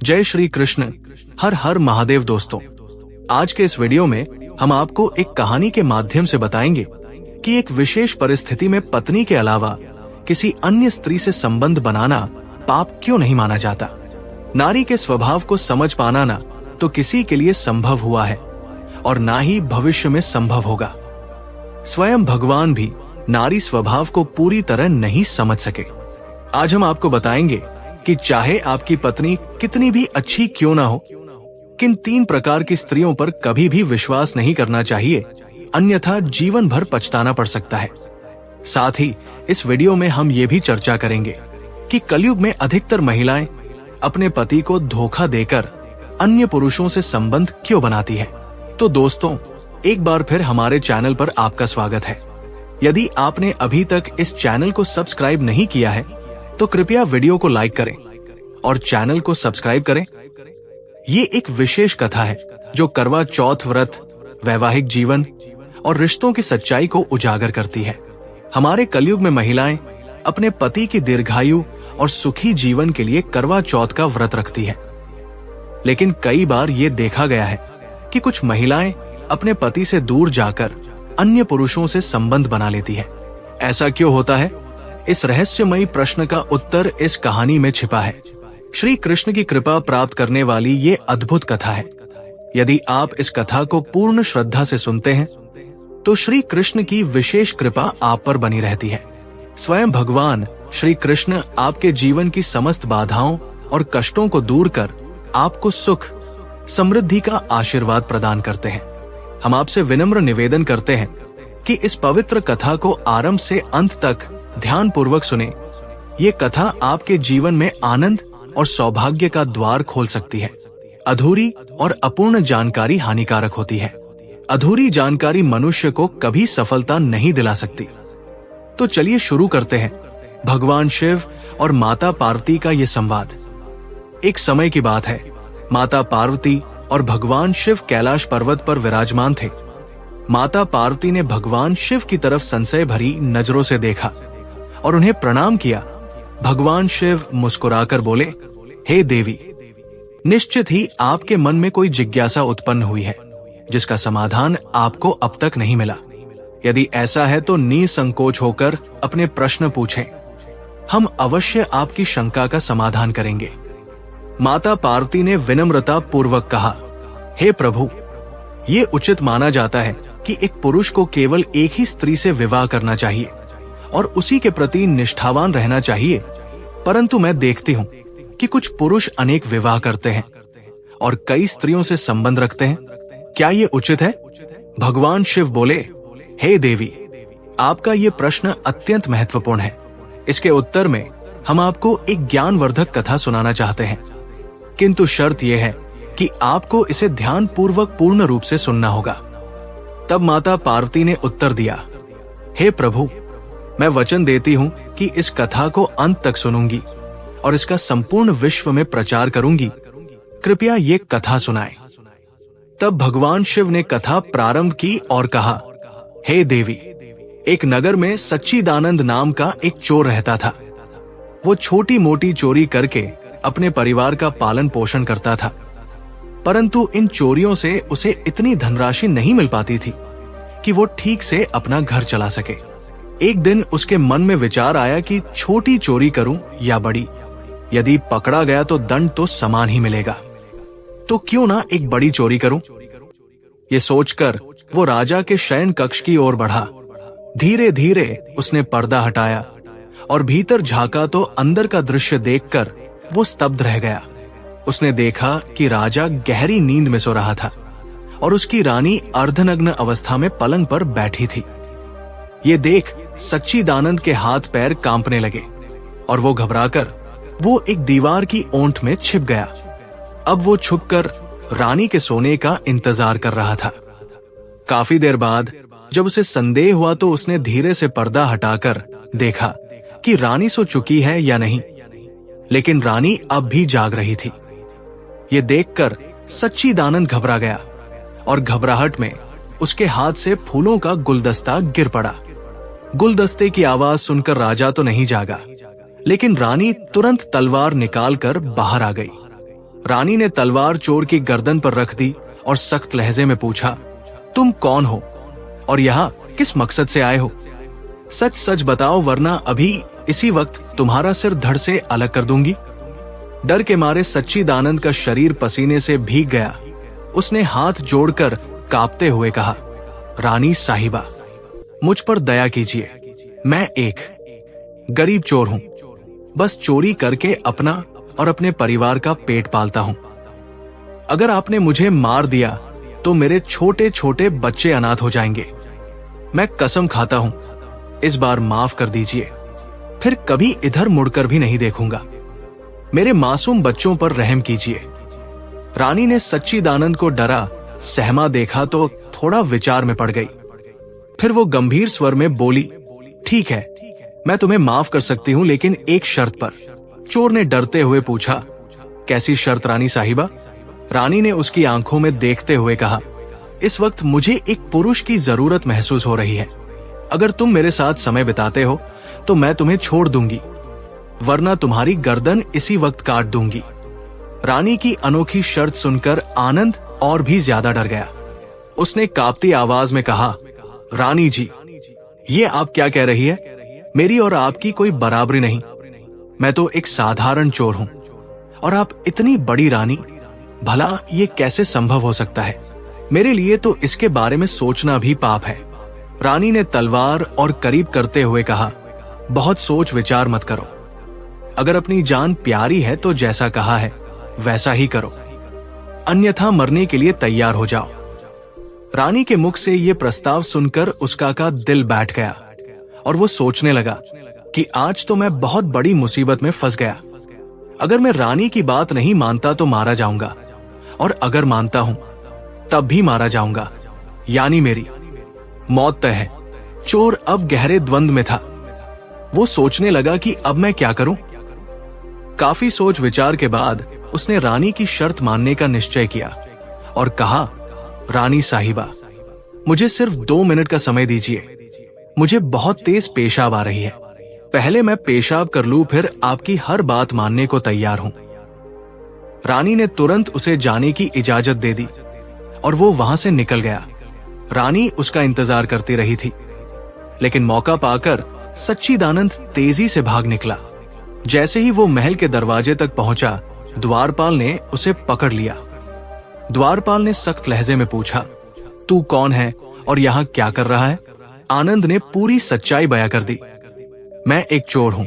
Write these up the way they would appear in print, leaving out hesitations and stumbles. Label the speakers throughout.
Speaker 1: जय श्री कृष्ण। हर हर महादेव। दोस्तों, आज के इस वीडियो में हम आपको एक कहानी के माध्यम से बताएंगे कि एक विशेष परिस्थिति में पत्नी के अलावा किसी अन्य स्त्री से संबंध बनाना पाप क्यों नहीं माना जाता। नारी के स्वभाव को समझ पाना ना तो किसी के लिए संभव हुआ है और ना ही भविष्य में संभव होगा। स्वयं भगवान भी नारी स्वभाव को पूरी तरह नहीं समझ सके। आज हम आपको बताएंगे कि चाहे आपकी पत्नी कितनी भी अच्छी क्यों ना हो, किन 3 प्रकार की स्त्रियों पर कभी भी विश्वास नहीं करना चाहिए, अन्यथा जीवन भर पछताना पड़ सकता है। साथ ही इस वीडियो में हम ये भी चर्चा करेंगे कि कलयुग में अधिकतर महिलाएं अपने पति को धोखा देकर अन्य पुरुषों से संबंध क्यों बनाती हैं। तो दोस्तों, एक बार फिर हमारे चैनल पर आपका स्वागत है। यदि आपने अभी तक इस चैनल को सब्सक्राइब नहीं किया है तो कृपया वीडियो को लाइक करें और चैनल को सब्सक्राइब करें। ये एक विशेष कथा है जो करवा चौथ व्रत, वैवाहिक जीवन और रिश्तों की सच्चाई को उजागर करती है। हमारे कलयुग में महिलाएं अपने पति की दीर्घायु और सुखी जीवन के लिए करवा चौथ का व्रत रखती है। लेकिन कई बार ये देखा गया है कि कुछ महिलाएं अपने पति से दूर जाकर अन्य पुरुषों से संबंध बना लेती है। ऐसा क्यों होता है? इस रहस्यमयी प्रश्न का उत्तर इस कहानी में छिपा है। श्री कृष्ण की कृपा प्राप्त करने वाली ये अद्भुत कथा है। यदि आप इस कथा को पूर्ण श्रद्धा से सुनते हैं तो श्री कृष्ण की विशेष कृपा आप पर बनी रहती है। स्वयं भगवान श्री कृष्ण आपके जीवन की समस्त बाधाओं और कष्टों को दूर कर आपको सुख समृद्धि का आशीर्वाद प्रदान करते हैं। हम आपसे विनम्र निवेदन करते हैं कि इस पवित्र कथा को आरंभ से अंत तक ध्यान पूर्वक सुने। ये कथा आपके जीवन में आनंद और सौभाग्य का द्वार खोल सकती है। अधूरी और अपूर्ण जानकारी हानिकारक होती है। अधूरी जानकारी मनुष्य को कभी सफलता नहीं दिला सकती। तो चलिए शुरू करते हैं भगवान शिव और माता पार्वती का ये संवाद। एक समय की बात है, माता पार्वती और भगवान शिव कैलाश पर्वत पर विराजमान थे। माता पार्वती ने भगवान शिव की तरफ संशय भरी नजरों से देखा और उन्हें प्रणाम किया। भगवान शिव मुस्कुराकर बोले, हे देवी, निश्चित ही आपके मन में कोई जिज्ञासा उत्पन्न हुई है जिसका समाधान आपको अब तक नहीं मिला। यदि ऐसा है तो निसंकोच होकर अपने प्रश्न पूछें। हम अवश्य आपकी शंका का समाधान करेंगे। माता पार्वती ने विनम्रता पूर्वक कहा, हे प्रभु, ये उचित माना जाता है कि एक पुरुष को केवल एक ही स्त्री से विवाह करना चाहिए और उसी के प्रति निष्ठावान रहना चाहिए, परंतु मैं देखती हूँ कि कुछ पुरुष अनेक विवाह करते हैं और कई स्त्रियों से संबंध रखते हैं। क्या ये उचित है? भगवान शिव बोले, हे देवी, आपका ये प्रश्न अत्यंत महत्वपूर्ण है। इसके उत्तर में हम आपको एक ज्ञानवर्धक कथा सुनाना चाहते हैं, किंतु शर्त यह है कि आपको इसे ध्यान पूर्वक पूर्ण रूप से सुनना होगा। तब माता पार्वती ने उत्तर दिया, हे प्रभु, मैं वचन देती हूँ कि इस कथा को अंत तक सुनूंगी और इसका संपूर्ण विश्व में प्रचार करूंगी। कृपया ये कथा सुनाएं। तब भगवान शिव ने कथा प्रारंभ की और कहा, हे देवी, एक नगर में सच्चिदानंद नाम का एक चोर रहता था। वो छोटी मोटी चोरी करके अपने परिवार का पालन पोषण करता था, परंतु इन चोरियों से उसे इतनी धनराशि नहीं मिल पाती थी कि वो ठीक से अपना घर चला सके। एक दिन उसके मन में विचार आया कि छोटी चोरी करूं या बड़ी, यदि पकड़ा गया तो दंड तो समान ही मिलेगा, तो क्यों ना एक बड़ी चोरी करूं। ये सोचकर वो राजा के शयन कक्ष की ओर बढ़ा। धीरे धीरे उसने पर्दा हटाया और भीतर झांका तो अंदर का दृश्य देखकर वो स्तब्ध रह गया। उसने देखा कि राजा गहरी नींद में सो रहा था और उसकी रानी अर्धनग्न अवस्था में पलंग पर बैठी थी। ये देख सच्चिदानंद के हाथ पैर कांपने लगे और वो घबराकर वो एक दीवार की ओंठ में छिप गया। अब वो छुपकर रानी के सोने का इंतजार कर रहा था। काफी देर बाद जब उसे संदेह हुआ तो उसने धीरे से पर्दा हटाकर देखा कि रानी सो चुकी है या नहीं, लेकिन रानी अब भी जाग रही थी। ये देखकर सच्चिदानंद घबरा गया और घबराहट में उसके हाथ से फूलों का गुलदस्ता गिर पड़ा। गुलदस्ते की आवाज सुनकर राजा तो नहीं जागा, लेकिन रानी तुरंत तलवार निकालकर बाहर आ गई। रानी ने तलवार चोर की गर्दन पर रख दी और सख्त लहजे में पूछा, तुम कौन हो और यहाँ किस मकसद से आए हो? सच सच बताओ, वरना अभी इसी वक्त तुम्हारा सिर धड़ से अलग कर दूंगी। डर के मारे सच्चिदानंद का शरीर पसीने से भीग गया। उसने हाथ जोड़कर कांपते हुए कहा, रानी साहिबा, मुझ पर दया कीजिए। मैं एक गरीब चोर हूं, बस चोरी करके अपना और अपने परिवार का पेट पालता हूं। अगर आपने मुझे मार दिया तो मेरे छोटे छोटे बच्चे अनाथ हो जाएंगे। मैं कसम खाता हूं, इस बार माफ कर दीजिए, फिर कभी इधर मुड़कर भी नहीं देखूंगा। मेरे मासूम बच्चों पर रहम कीजिए। रानी ने सच्चिदानंद को डरा सहमा देखा तो थोड़ा विचार में पड़ गई। फिर वो गंभीर स्वर में बोली, ठीक है, मैं तुम्हें माफ कर सकती हूं, लेकिन एक शर्त पर। चोर ने डरते हुए पूछा, कैसी शर्त रानी साहिबा? रानी ने उसकी आंखों में देखते हुए कहा, इस वक्त मुझे एक पुरुष की जरूरत महसूस हो रही है। अगर तुम मेरे साथ समय बिताते हो तो मैं तुम्हें छोड़ दूंगी, वरना तुम्हारी गर्दन इसी वक्त काट दूंगी। रानी की अनोखी शर्त सुनकर आनंद और भी ज्यादा डर गया। उसने कांपती आवाज में कहा, रानी जी, ये आप क्या कह रही है? मेरी और आपकी कोई बराबरी नहीं। मैं तो एक साधारण चोर हूं और आप इतनी बड़ी रानी, भला ये कैसे संभव हो सकता है? मेरे लिए तो इसके बारे में सोचना भी पाप है। रानी ने तलवार और करीब करते हुए कहा, बहुत सोच विचार मत करो। अगर अपनी जान प्यारी है तो जैसा कहा है वैसा ही करो, अन्यथा मरने के लिए तैयार हो जाओ। रानी के मुख से ये प्रस्ताव सुनकर उसका का दिल बैठ गया और वो सोचने लगा कि आज तो मैं बहुत बड़ी मुसीबत में फंस गया। अगर मैं रानी की बात नहीं मानता तो मारा जाऊंगा, और अगर मानता हूं तब भी मारा जाऊंगा, यानी मेरी मौत तय है। चोर अब गहरे द्वंद में था। वो सोचने लगा कि अब मैं क्या करूं। काफी सोच विचार के बाद उसने रानी की शर्त मानने का निश्चय किया और कहा, रानी साहिबा, मुझे सिर्फ 2 मिनट का समय दीजिए। मुझे बहुत तेज पेशाब आ रही है। पहले मैं पेशाब कर लूं, फिर आपकी हर बात मानने को तैयार हूं। रानी ने तुरंत उसे जाने की इजाजत दे दी और वो वहां से निकल गया। रानी उसका इंतजार करती रही थी, लेकिन मौका पाकर सच्चिदानंद तेजी से भाग निकला। जैसे ही वो महल के दरवाजे तक पहुंचा, द्वारपाल ने उसे पकड़ लिया। द्वारपाल ने सख्त लहजे में पूछा, तू कौन है और यहाँ क्या कर रहा है? आनंद ने पूरी सच्चाई बयां कर दी। मैं एक चोर हूं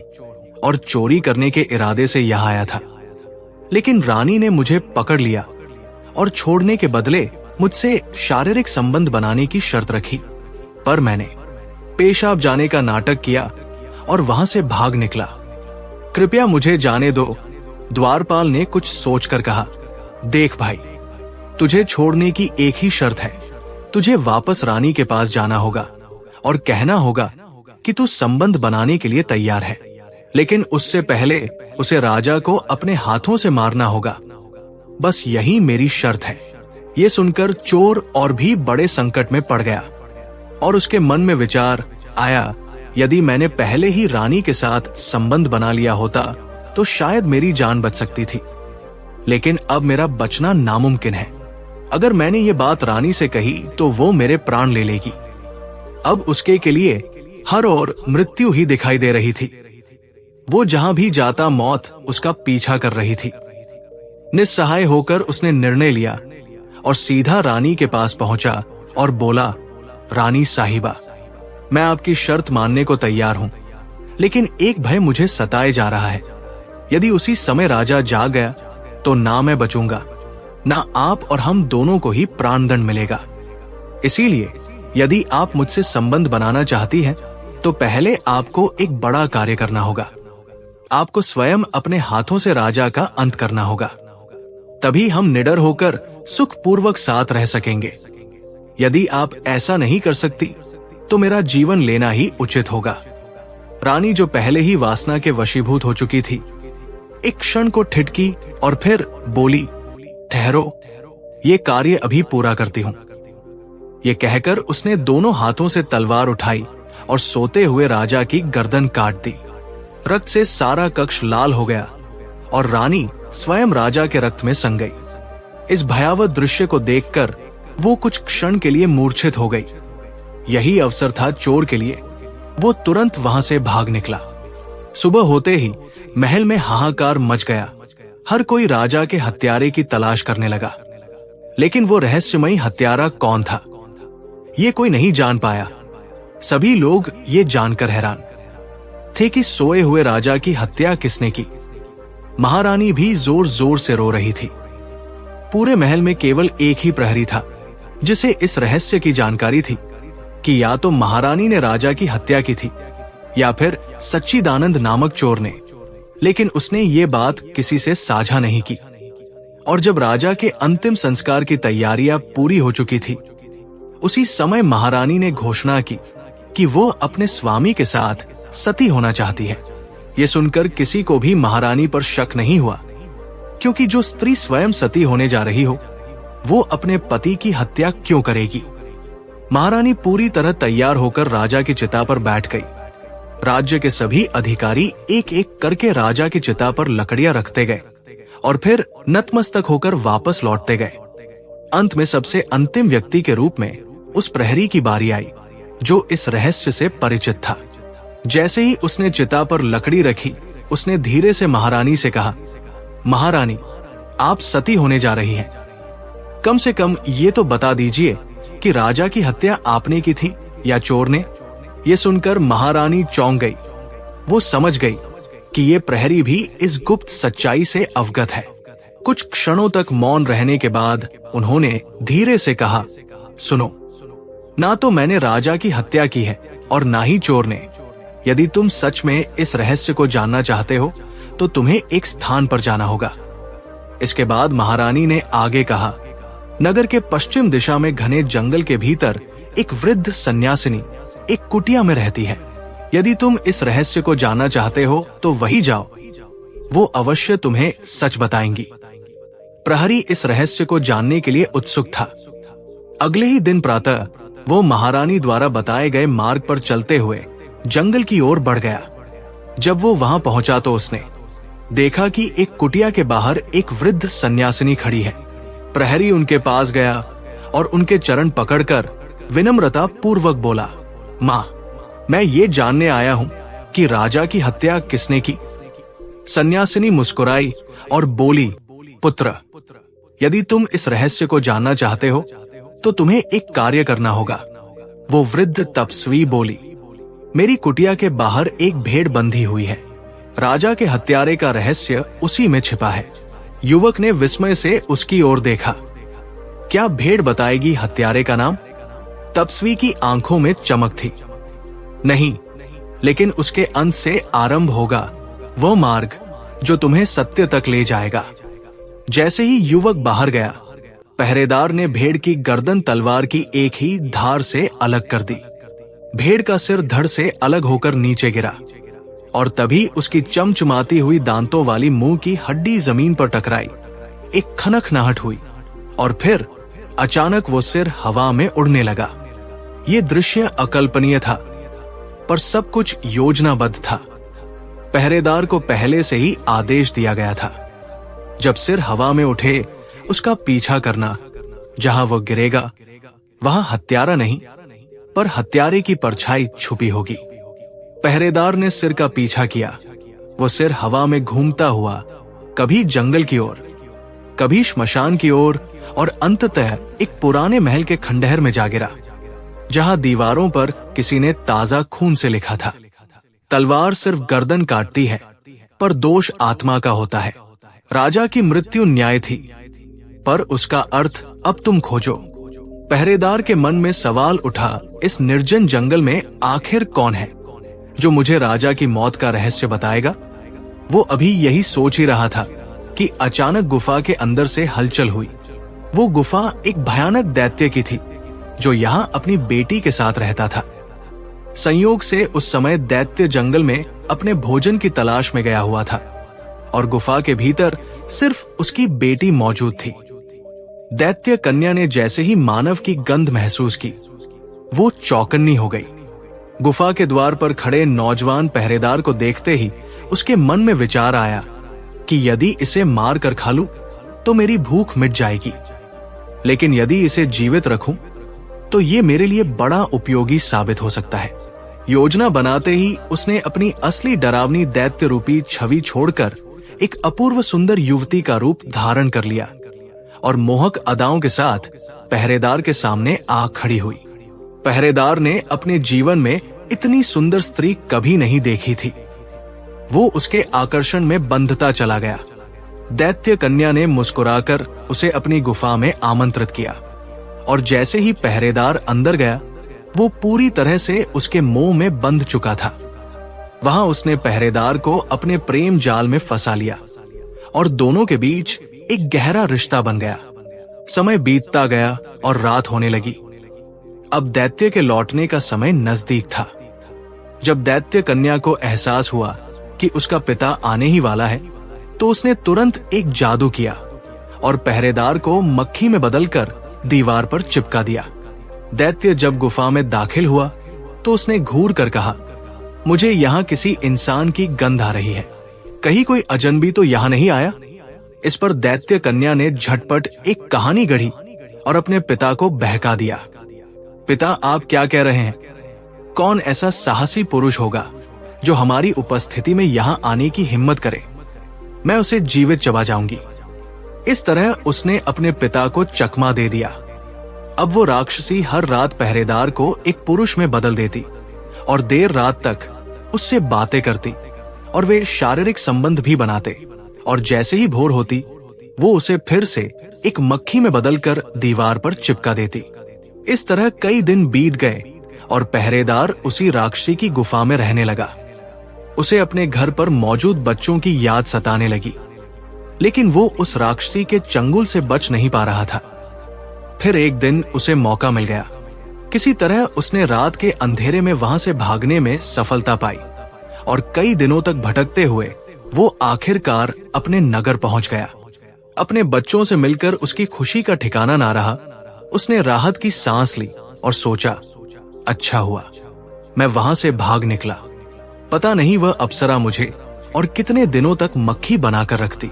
Speaker 1: और चोरी करने के इरादे से यहाँ आया था, लेकिन रानी ने मुझे पकड़ लिया और छोड़ने के बदले मुझसे शारीरिक संबंध बनाने की शर्त रखी। पर मैंने पेशाब जाने का नाटक किया और वहां से भाग निकला। कृपया मुझे जाने दो। द्वारपाल ने कुछ सोचकर कहा, देख भाई, तुझे छोड़ने की एक ही शर्त है। तुझे वापस रानी के पास जाना होगा और कहना होगा कि तू संबंध बनाने के लिए तैयार है, लेकिन उससे पहले उसे राजा को अपने हाथों से मारना होगा। बस यही मेरी शर्त है। ये सुनकर चोर और भी बड़े संकट में पड़ गया और उसके मन में विचार आया, यदि मैंने पहले ही रानी के साथ संबंध बना लिया होता तो शायद मेरी जान बच सकती थी, लेकिन अब मेरा बचना नामुमकिन है। अगर मैंने ये बात रानी से कही तो वो मेरे प्राण ले लेगी। अब उसके के लिए हर ओर मृत्यु ही दिखाई दे रही थी। वो जहां भी जाता मौत उसका पीछा कर रही थी। निस्सहाय होकर उसने निर्णय लिया और सीधा रानी के पास पहुंचा और बोला, रानी साहिबा, मैं आपकी शर्त मानने को तैयार हूं, लेकिन एक भय मुझे सताए जा रहा है। यदि उसी समय राजा जाग गया तो ना मैं बचूंगा, ना आप और हम दोनों को ही प्राणदंड मिलेगा। इसीलिए यदि आप मुझसे संबंध बनाना चाहती हैं, तो पहले आपको एक बड़ा कार्य करना होगा। आपको स्वयं अपने हाथों से राजा का अंत करना होगा, तभी हम निडर होकर सुखपूर्वक साथ रह सकेंगे। यदि आप ऐसा नहीं कर सकती तो मेरा जीवन लेना ही उचित होगा। रानी, जो पहले ही वासना के वशीभूत हो चुकी थी, एक क्षण को ठिठकी और फिर बोली, ठहरो, ये कार्य अभी पूरा करती हूं। ये कहकर उसने दोनों हाथों से तलवार उठाई और सोते हुए राजा की गर्दन काट दी। रक्त से सारा कक्ष लाल हो गया और रानी स्वयं राजा के रक्त में संग गई। इस भयावह दृश्य को देखकर वो कुछ क्षण के लिए मूर्छित हो गई। यही अवसर था चोर के लिए। वो तुरंत वहां से भाग निकला। सुबह होते ही महल में हाहाकार मच गया। हर कोई राजा के हत्यारे की तलाश करने लगा, लेकिन वो रहस्यमयी हत्यारा कौन था, ये कोई नहीं जान पाया। सभी लोग ये जानकर हैरान थे कि सोए हुए राजा की हत्या किसने की। महारानी भी जोर जोर से रो रही थी। पूरे महल में केवल एक ही प्रहरी था जिसे इस रहस्य की जानकारी थी कि या तो महारानी ने राजा की हत्या की थी या फिर सच्चिदानंद नामक चोर ने, लेकिन उसने ये बात किसी से साझा नहीं की। और जब राजा के अंतिम संस्कार की तैयारियां पूरी हो चुकी थी, उसी समय महारानी ने घोषणा की कि वो अपने स्वामी के साथ सती होना चाहती है। ये सुनकर किसी को भी महारानी पर शक नहीं हुआ, क्योंकि जो स्त्री स्वयं सती होने जा रही हो, वो अपने पति की हत्या क्यों करेगी। महारानी पूरी तरह तैयार होकर राजा की चिता पर बैठ गई। राज्य के सभी अधिकारी एक एक करके राजा की चिता पर लकड़ियां रखते गए और फिर नतमस्तक होकर वापस लौटते गए। अंत में सबसे अंतिम व्यक्ति के रूप में उस प्रहरी की बारी आई जो इस रहस्य से परिचित था। जैसे ही उसने चिता पर लकड़ी रखी, उसने धीरे से महारानी से कहा, महारानी, आप सती होने जा रही हैं। कम से कम ये तो बता दीजिए कि राजा की हत्या आपने की थी या चोर ने। ये सुनकर महारानी चौंक गई। वो समझ गई कि ये प्रहरी भी इस गुप्त सच्चाई से अवगत है। कुछ क्षणों तक मौन रहने के बाद उन्होंने धीरे से कहा, सुनो, ना तो मैंने राजा की हत्या की है और ना ही चोर ने। यदि तुम सच में इस रहस्य को जानना चाहते हो तो तुम्हें एक स्थान पर जाना होगा। इसके बाद महारानी ने आगे कहा, नगर के पश्चिम दिशा में घने जंगल के भीतर एक वृद्ध सन्यासिनी एक कुटिया में रहती है। यदि तुम इस रहस्य को जानना चाहते हो तो वही जाओ, वो अवश्य तुम्हें सच बताएंगी। प्रहरी इस रहस्य को जानने के लिए उत्सुक था। अगले ही दिन प्रातः वो महारानी द्वारा बताए गए मार्ग पर चलते हुए जंगल की ओर बढ़ गया। जब वो वहां पहुंचा तो उसने देखा कि एक कुटिया के बाहर एक वृद्ध सन्यासिनी खड़ी है। प्रहरी उनके पास गया और उनके चरण पकड़कर विनम्रता पूर्वक बोला, माँ, मैं ये जानने आया हूं कि राजा की हत्या किसने की। सन्यासिनी मुस्कुराई और बोली, पुत्र, यदि तुम इस रहस्य को जानना चाहते हो तो तुम्हें एक कार्य करना होगा। वो वृद्ध तपस्वी बोली, मेरी कुटिया के बाहर एक भेड़ बंधी हुई है। राजा के हत्यारे का रहस्य उसी में छिपा है। युवक ने विस्मय से उसकी ओर देखा। क्या भेड़ बताएगी हत्यारे का नाम? तपस्वी की आंखों में चमक थी। नहीं, लेकिन उसके अंत से आरंभ होगा वो मार्ग जो तुम्हें सत्य तक ले जाएगा। जैसे ही युवक बाहर गया, पहरेदार ने भेड़ की गर्दन तलवार की एक ही धार से अलग कर दी। भेड़ का सिर धड़ से अलग होकर नीचे गिरा और तभी उसकी चमचमाती हुई दांतों वाली मुंह की हड्डी जमीन पर टकराई। एक खनखनाहट हुई और फिर अचानक वो सिर हवा में उड़ने लगा। ये दृश्य अकल्पनीय था, पर सब कुछ योजनाबद्ध था। पहरेदार को पहले से ही आदेश दिया गया था, जब सिर हवा में उठे उसका पीछा करना। जहां वो गिरेगा वहां हत्यारा नहीं, पर हत्यारे की परछाई छुपी होगी। पहरेदार ने सिर का पीछा किया। वो सिर हवा में घूमता हुआ कभी जंगल की ओर, कभी श्मशान की ओर और अंततः एक पुराने महल के खंडहर में जा गिरा, जहां दीवारों पर किसी ने ताजा खून से लिखा था, तलवार सिर्फ गर्दन काटती है, पर दोष आत्मा का होता है। राजा की मृत्यु न्याय थी, पर उसका अर्थ अब तुम खोजो। पहरेदार के मन में सवाल उठा, इस निर्जन जंगल में आखिर कौन है जो मुझे राजा की मौत का रहस्य बताएगा? वो अभी यही सोच ही रहा था कि अचानक गुफा के अंदर से हलचल हुई। वो गुफा एक भयानक दैत्य की थी जो यहाँ अपनी बेटी के साथ रहता था। संयोग से उस समय दैत्य जंगल में अपने भोजन की तलाश में गया हुआ था और गुफा के भीतर सिर्फ उसकी बेटी मौजूद थी। दैत्य कन्या ने जैसे ही मानव की गंध महसूस की, वो चौकन्नी हो गई। गुफा के द्वार पर खड़े नौजवान पहरेदार को देखते ही उसके मन में विचार आया, कि यदि इसे मार कर खा लूं तो मेरी भूख मिट जाएगी, लेकिन यदि इसे जीवित रखूं तो ये मेरे लिए बड़ा उपयोगी साबित हो सकता है। योजना बनाते ही उसने अपनी असली डरावनी दैत्य रूपी छवि छोड़कर एक अपूर्व सुंदर युवती का रूप धारण कर लिया और मोहक अदाओं के साथ पहरेदार के सामने आ खड़ी हुई। पहरेदार ने अपने जीवन में इतनी सुंदर स्त्री कभी नहीं देखी थी। वो उसके आकर्षण में बंधता चला गया। दैत्य कन्या ने मुस्कुराकर उसे अपनी गुफा में आमंत्रित किया और जैसे ही पहरेदार अंदर गया, वो पूरी तरह से उसके मोह में बंध चुका था। वहां उसने पहरेदार को अपने प्रेम जाल में फंसा लिया और दोनों के बीच एक गहरा रिश्ता बन गया। समय बीतता गया और रात होने लगी। अब दैत्य के लौटने का समय नजदीक था। जब दैत्य कन्या को एहसास हुआ कि उसका पिता आने ही वाला है, तो उसने तुरंत एक जादू किया और पहरेदार को मक्खी में बदलकर दीवार पर चिपका दिया। दैत्य जब गुफा में दाखिल हुआ तो उसने घूर कर कहा, मुझे यहाँ किसी इंसान की गंध आ रही है, कहीं कोई अजनबी तो यहाँ नहीं आया? इस पर दैत्य कन्या ने झटपट एक कहानी गढ़ी और अपने पिता को बहका दिया। पिता, आप क्या कह रहे हैं? कौन ऐसा साहसी पुरुष होगा जो हमारी उपस्थिति में यहाँ आने की हिम्मत करे? मैं उसे जीवित चबा जाऊंगी। इस तरह उसने अपने पिता को चकमा दे दिया। अब वो राक्षसी हर रात पहरेदार को एक पुरुष में बदल देती और देर रात तक उससे बातें करती और वे शारीरिक संबंध भी बनाते, और जैसे ही भोर होती वो उसे फिर से एक मक्खी में बदलकर दीवार पर चिपका देती। इस तरह कई दिन बीत गए और पहरेदार उसी राक्षसी की गुफा में रहने लगा। उसे अपने घर पर मौजूद बच्चों की याद सताने लगी, लेकिन वो उस राक्षसी के चंगुल से बच नहीं पा रहा था। फिर एक दिन उसे मौका मिल गया। किसी तरह उसने रात के अंधेरे में वहां से भागने में सफलता पाई और कई दिनों तक भटकते हुए वो आखिरकार अपने नगर पहुंच गया। अपने बच्चों से मिलकर उसकी खुशी का ठिकाना ना रहा। उसने राहत की सांस ली और सोचा, अच्छा हुआ मैं वहां से भाग निकला। पता नहीं वह अप्सरा मुझे और कितने दिनों तक मक्खी बनाकर रखती।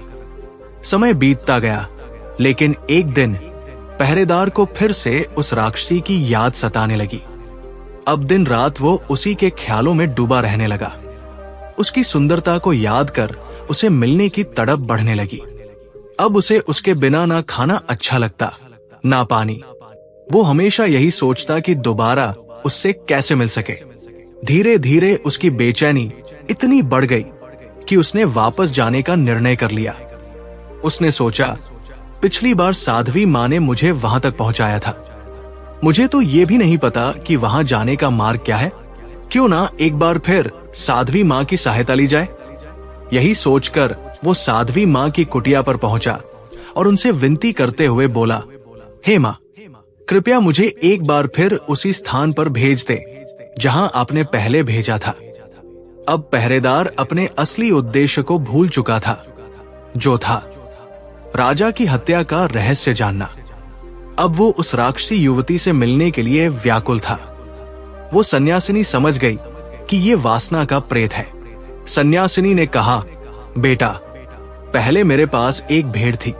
Speaker 1: समय बीतता गया, लेकिन एक दिन पहरेदार को फिर से उस राक्षसी की याद सताने लगी। अब दिन रात वो उसी के ख्यालों में डूबा रहने लगा। उसकी सुंदरता को याद कर उसे मिलने की तड़प बढ़ने लगी। अब उसे उसके बिना ना खाना अच्छा लगता, ना पानी। वो हमेशा यही सोचता कि दोबारा उससे कैसे मिल सके। धीरे धीरे उसकी बेचैनी इतनी बढ़ गई कि उसने वापस जाने का निर्णय कर लिया। उसने सोचा, पिछली बार साध्वी माँ ने मुझे वहां तक पहुंचाया था, मुझे तो ये भी नहीं पता कि वहां जाने का मार्ग क्या है। क्यों ना एक बार फिर साध्वी माँ की सहायता ली जाए। यही सोचकर वो साध्वी माँ की कुटिया पर पहुंचा और उनसे विनती करते हुए बोला, हे माँ, कृपया मुझे एक बार फिर उसी स्थान पर भेज दे जहां आपने पहले भेजा था। अब पहरेदार अपने असली उद्देश्य को भूल चुका था, जो था राजा की हत्या का रहस्य जानना। अब वो उस राक्षसी युवती से मिलने के लिए व्याकुल था। वो सन्यासिनी समझ गई कि ये वासना का प्रेत है। सन्यासिनी ने कहा, बेटा, पहले मेरे पास एक भेड़ थी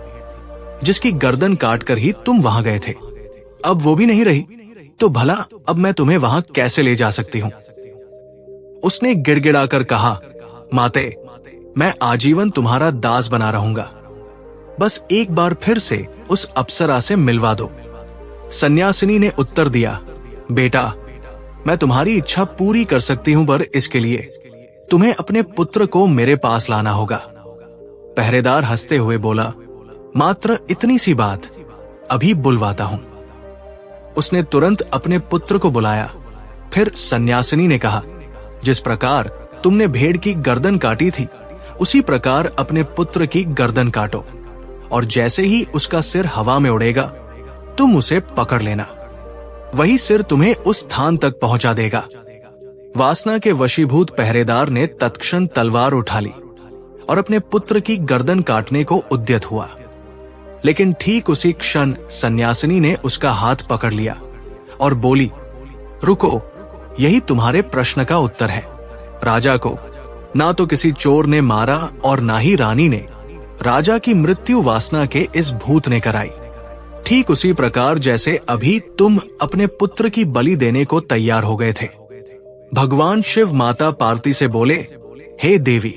Speaker 1: जिसकी गर्दन काटकर ही तुम वहां गए थे। अब वो भी नहीं रही, तो भला अब मैं तुम्हें वहां कैसे ले जा सकती हूं? उसने गिड़गिड़ाकर कहा, माते, मैं आजीवन तुम्हारा दास बना रहूंगा, बस एक बार फिर से उस अप्सरा से मिलवा दो। सन्यासिनी ने उत्तर दिया, बेटा, मैं तुम्हारी इच्छा पूरी कर सकती हूं, पर इसके लिए तुम्हें अपने पुत्र को मेरे पास लाना होगा। पहरेदार हंसते हुए बोला, मात्र इतनी सी बात, अभी बुलवाता हूं। उसने तुरंत अपने पुत्र को बुलाया। फिर सन्यासिनी ने कहा, जिस प्रकार तुमने भेड़ की गर्दन काटी थी, उसी प्रकार अपने पुत्र की गर्दन काटो, और जैसे ही उसका सिर हवा में उड़ेगा तुम उसे पकड़ लेना। वही सिर तुम्हें उस स्थान तक पहुंचा देगा। वासना के वशीभूत पहरेदार ने तत्क्षण तलवार उठा ली और अपने पुत्र की गर्दन काटने को उद्यत हुआ, लेकिन ठीक उसी क्षण सन्यासिनी ने उसका हाथ पकड़ लिया और बोली, रुको, यही तुम्हारे प्रश्न का उत्तर है। राजा को ना तो किसी चोर ने मारा और ना ही रानी ने राजा की मृत्यु वासना के इस भूत ने कराई। ठीक उसी प्रकार जैसे अभी तुम अपने पुत्र की बलि देने को तैयार हो गए थे। भगवान शिव माता पार्वती से बोले, हे देवी,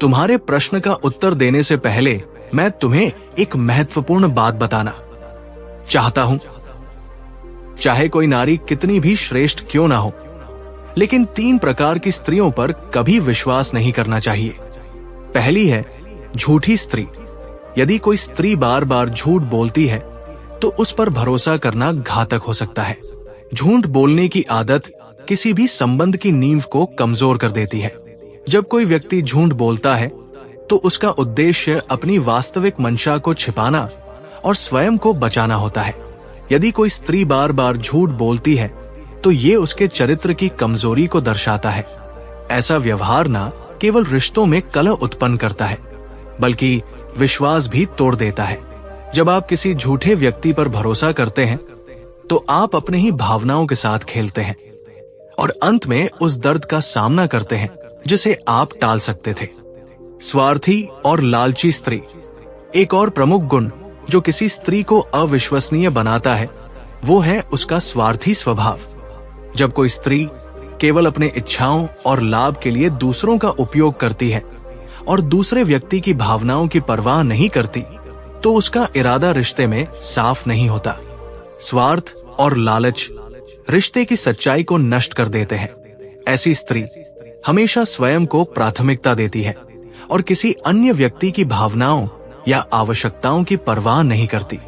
Speaker 1: तुम्हारे प्रश्न का उत्तर देने से पहले मैं तुम्हें एक महत्वपूर्ण बात बताना चाहता हूं। चाहे कोई नारी कितनी भी श्रेष्ठ क्यों ना हो, लेकिन 3 प्रकार की स्त्रियों पर कभी विश्वास नहीं करना चाहिए। पहली है झूठी स्त्री। यदि कोई स्त्री बार बार झूठ बोलती है तो उस पर भरोसा करना घातक हो सकता है। झूठ बोलने की आदत किसी भी संबंध की नींव को कमजोर कर देती है। जब कोई व्यक्ति झूठ बोलता है तो उसका उद्देश्य अपनी वास्तविक मंशा को छिपाना और स्वयं को बचाना होता है। यदि कोई स्त्री बार बार झूठ बोलती है तो ये उसके चरित्र की कमजोरी को दर्शाता है। ऐसा व्यवहार न केवल रिश्तों में कलह उत्पन्न करता है, बल्कि विश्वास भी तोड़ देता है। जब आप किसी झूठे व्यक्ति पर भरोसा करते हैं तो आप अपने ही भावनाओं के साथ खेलते हैं और अंत में उस दर्द का सामना करते हैं जिसे आप टाल सकते थे। स्वार्थी और लालची स्त्री। एक और प्रमुख गुण जो किसी स्त्री को अविश्वसनीय बनाता है वो है उसका स्वार्थी स्वभाव। जब कोई स्त्री केवल अपने इच्छाओं और लाभ के लिए दूसरों का उपयोग करती है और दूसरे व्यक्ति की भावनाओं की परवाह नहीं करती तो उसका इरादा रिश्ते में साफ नहीं होता। स्वार्थ और लालच रिश्ते की सच्चाई को नष्ट कर देते हैं। ऐसी स्त्री हमेशा स्वयं को प्राथमिकता देती है और किसी अन्य व्यक्ति की भावनाओं या आवश्यकताओं की परवाह नहीं करती।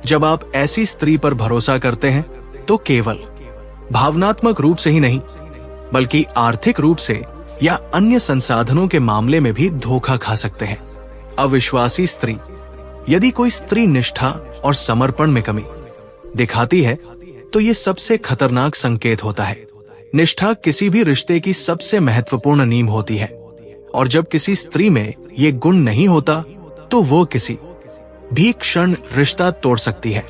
Speaker 1: जब आप ऐसी स्त्री पर भरोसा करते हैं तो केवल भावनात्मक रूप से ही नहीं, बल्कि आर्थिक रूप से या अन्य संसाधनों के मामले में भी धोखा खा सकते हैं। अविश्वासी स्त्री। यदि कोई स्त्री निष्ठा और समर्पण में कमी दिखाती है तो ये सबसे खतरनाक संकेत होता है। निष्ठा किसी भी रिश्ते की सबसे महत्वपूर्ण नींव होती है और जब किसी स्त्री में ये गुण नहीं होता तो वो किसी भी क्षण रिश्ता तोड़ सकती है।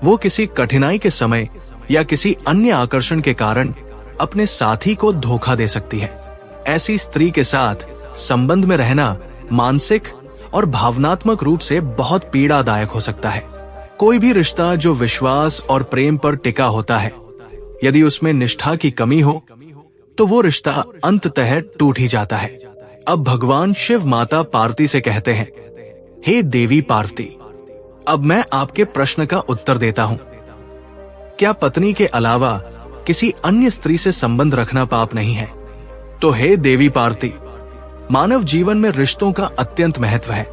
Speaker 1: वो किसी कठिनाई के समय या किसी अन्य आकर्षण के कारण अपने साथी को धोखा दे सकती है। ऐसी स्त्री के साथ संबंध में रहना मानसिक और भावनात्मक रूप से बहुत पीड़ादायक हो सकता है। कोई भी रिश्ता जो विश्वास और प्रेम पर टिका होता है, यदि उसमें निष्ठा की कमी हो तो वो रिश्ता अंततः टूट ही जाता है। अब भगवान शिव माता पार्वती से कहते हैं, हे देवी पार्वती, अब मैं आपके प्रश्न का उत्तर देता हूं। क्या पत्नी के अलावा किसी अन्य स्त्री से संबंध रखना पाप नहीं है? तो हे देवी पार्वती, मानव जीवन में रिश्तों का अत्यंत महत्व है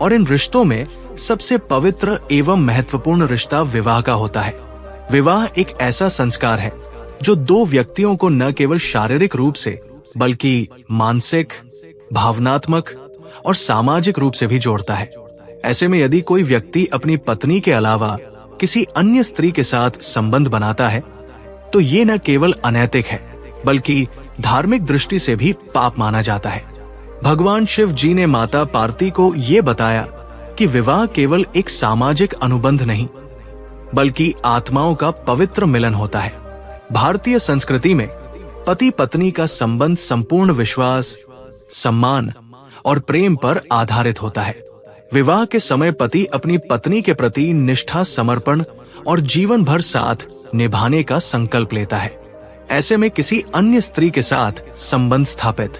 Speaker 1: और इन रिश्तों में सबसे पवित्र एवं महत्वपूर्ण रिश्ता विवाह का होता है। विवाह एक ऐसा संस्कार है जो 2 व्यक्तियों को न केवल शारीरिक रूप से बल्कि मानसिक, भावनात्मक और सामाजिक रूप से भी जोड़ता है। ऐसे में यदि कोई व्यक्ति अपनी पत्नी के अलावा किसी अन्य स्त्री के साथ संबंध बनाता है तो ये न केवल अनैतिक है बल्कि धार्मिक दृष्टि से भी पाप माना जाता है। भगवान शिव जी ने माता पार्वती को ये बताया कि विवाह केवल एक सामाजिक अनुबंध नहीं बल्कि आत्माओं का पवित्र मिलन होता है। भारतीय संस्कृति में पति पत्नी का संबंध संपूर्ण विश्वास, सम्मान और प्रेम पर आधारित होता है। विवाह के समय पति अपनी पत्नी के प्रति निष्ठा, समर्पण और जीवन भर साथ निभाने का संकल्प लेता है। ऐसे में किसी अन्य स्त्री के साथ संबंध स्थापित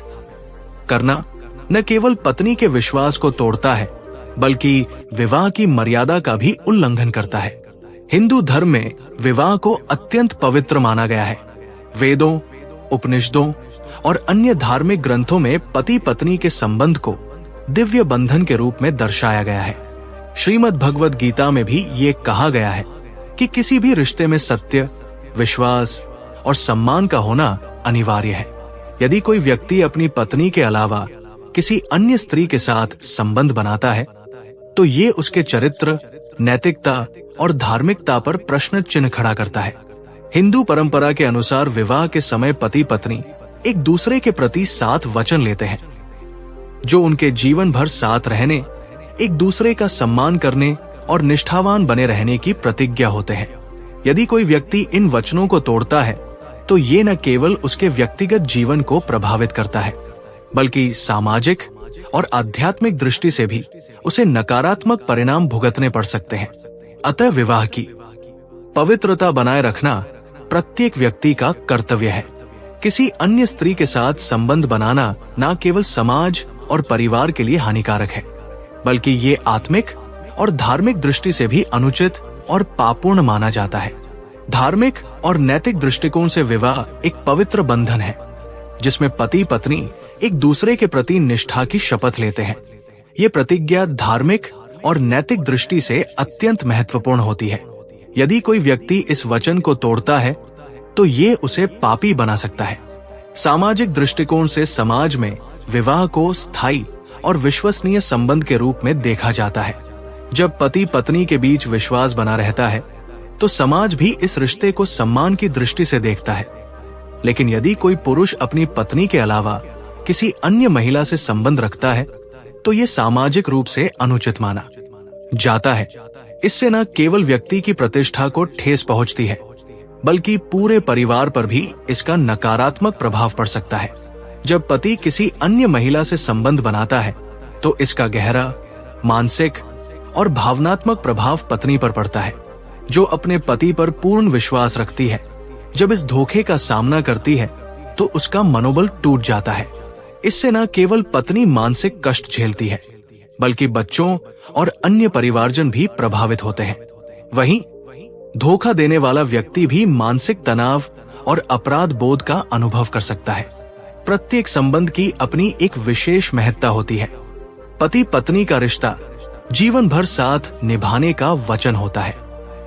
Speaker 1: करना न केवल पत्नी के विश्वास को तोड़ता है बल्कि विवाह की मर्यादा का भी उल्लंघन करता है। हिंदू धर्म में विवाह को अत्यंत पवित्र माना गया है। वेदों, उपनिषदों और अन्य धार्मिक ग्रंथों में पति पत्नी के संबंध को दिव्य बंधन के रूप में दर्शाया गया है। श्रीमद् भगवद गीता में भी ये कहा गया है कि किसी भी रिश्ते में सत्य, विश्वास और सम्मान का होना अनिवार्य है। यदि कोई व्यक्ति अपनी पत्नी के अलावा किसी अन्य स्त्री के साथ संबंध बनाता है तो ये उसके चरित्र, नैतिकता और धार्मिकता पर प्रश्न चिन्ह खड़ा करता है। हिंदू परंपरा के अनुसार विवाह के समय पति पत्नी एक दूसरे के प्रति 7 वचन लेते हैं जो उनके जीवन भर साथ रहने, एक दूसरे का सम्मान करने और निष्ठावान बने रहने की प्रतिज्ञा होते हैं। यदि कोई व्यक्ति इन वचनों को तोड़ता है तो ये न केवल उसके व्यक्तिगत जीवन को प्रभावित करता है बल्कि सामाजिक और आध्यात्मिक दृष्टि से भी उसे नकारात्मक परिणाम भुगतने पड़ सकते हैं। अतः विवाह की पवित्रता बनाए रखना प्रत्येक व्यक्ति का कर्तव्य है। किसी अन्य स्त्री के साथ संबंध बनाना न केवल समाज और परिवार के लिए हानिकारक है, बल्कि ये आत्मिक और धार्मिक दृष्टि से भी अनुचित और पापपूर्ण माना जाता है। धार्मिक और नैतिक दृष्टिकोण से विवाह एक पवित्र बंधन है, जिसमें पति पत्नी एक दूसरे के प्रति निष्ठा की शपथ लेते हैं। ये प्रतिज्ञा धार्मिक और नैतिक दृष्टि से अत्यंत महत्वपूर्ण होती है। यदि कोई व्यक्ति इस वचन को तोड़ता है तो ये उसे पापी बना सकता है। सामाजिक दृष्टिकोण से समाज में विवाह को स्थायी और विश्वसनीय संबंध के रूप में देखा जाता है। जब पति पत्नी के बीच विश्वास बना रहता है तो समाज भी इस रिश्ते को सम्मान की दृष्टि से देखता है। लेकिन यदि कोई पुरुष अपनी पत्नी के अलावा किसी अन्य महिला से संबंध रखता है तो ये सामाजिक रूप से अनुचित माना जाता है। इससे न केवल व्यक्ति की प्रतिष्ठा को ठेस पहुंचती है, बल्कि पूरे परिवार पर भी इसका नकारात्मक प्रभाव पड़ सकता है। जब पति किसी अन्य महिला से संबंध बनाता है तो इसका गहरा मानसिक और भावनात्मक प्रभाव पत्नी पर पड़ता है, जो अपने पति पर पूर्ण विश्वास रखती है। जब इस धोखे का सामना करती है तो उसका मनोबल टूट जाता है। इससे न केवल पत्नी मानसिक कष्ट झेलती है, बल्कि बच्चों और अन्य परिवारजन भी प्रभावित होते हैं। वहीं धोखा देने वाला व्यक्ति भी मानसिक तनाव और अपराध बोध का अनुभव कर सकता है। प्रत्येक संबंध की अपनी एक विशेष महत्ता होती है। पति पत्नी का रिश्ता जीवन भर साथ निभाने का वचन होता है।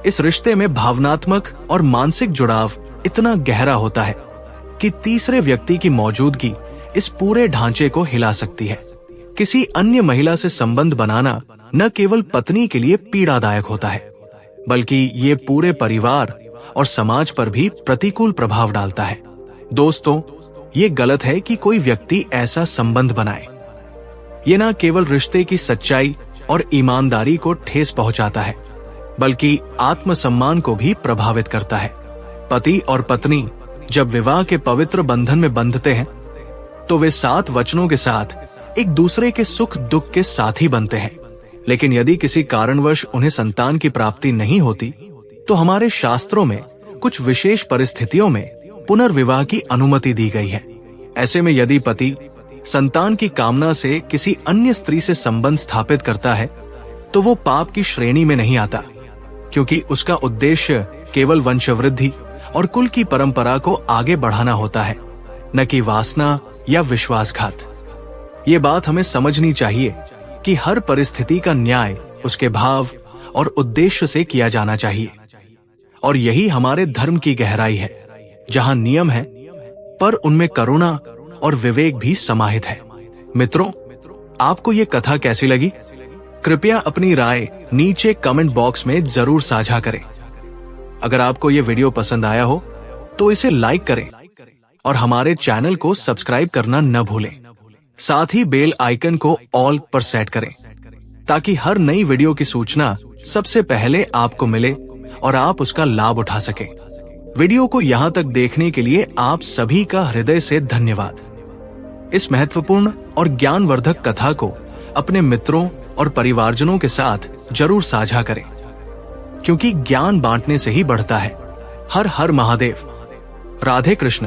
Speaker 1: इस रिश्ते में भावनात्मक और मानसिक जुड़ाव इतना गहरा होता है कि तीसरे व्यक्ति की मौजूदगी इस पूरे ढांचे को हिला सकती है। किसी अन्य महिला से संबंध बनाना न केवल पत्नी के लिए पीड़ादायक होता है, बल्कि ये पूरे परिवार और समाज पर भी प्रतिकूल प्रभाव डालता है। दोस्तों, ये गलत है कि कोई व्यक्ति ऐसा संबंध बनाए। ये न केवल रिश्ते की सच्चाई और ईमानदारी को ठेस पहुंचाता है, बल्कि आत्मसम्मान को भी प्रभावित करता है। पति और पत्नी जब विवाह के पवित्र बंधन में बंधते हैं तो वे 7 वचनों के साथ एक दूसरे के सुख दुख के साथी बनते हैं। लेकिन यदि किसी कारणवश उन्हें संतान की प्राप्ति नहीं होती तो हमारे शास्त्रों में कुछ विशेष परिस्थितियों में पुनर्विवाह की अनुमति दी गई है। ऐसे में यदि पति संतान की कामना से किसी अन्य स्त्री से संबंध स्थापित करता है तो वो पाप की श्रेणी में नहीं आता, क्योंकि उसका उद्देश्य केवल वंशवृद्धि और कुल की परंपरा को आगे बढ़ाना होता है, न कि वासना या विश्वासघात। ये बात हमें समझनी चाहिए कि हर परिस्थिति का न्याय उसके भाव और उद्देश्य से किया जाना चाहिए, और यही हमारे धर्म की गहराई है, जहां नियम है पर उनमें करुणा और विवेक भी समाहित है। मित्रों, आपको ये कथा कैसी लगी? कृपया अपनी राय नीचे कमेंट बॉक्स में जरूर साझा करें। अगर आपको ये वीडियो पसंद आया हो तो इसे लाइक करें और हमारे चैनल को सब्सक्राइब करना न भूलें। साथ ही बेल आइकन को ऑल पर सेट करें ताकि हर नई वीडियो की सूचना सबसे पहले आपको मिले और आप उसका लाभ उठा सकें। वीडियो को यहाँ तक देखने के लिए आप सभी का हृदय से धन्यवाद। इस महत्वपूर्ण और ज्ञानवर्धक कथा को अपने मित्रों और परिवारजनों के साथ जरूर साझा करें, क्योंकि ज्ञान बांटने से ही बढ़ता है। हर हर महादेव। राधे कृष्ण।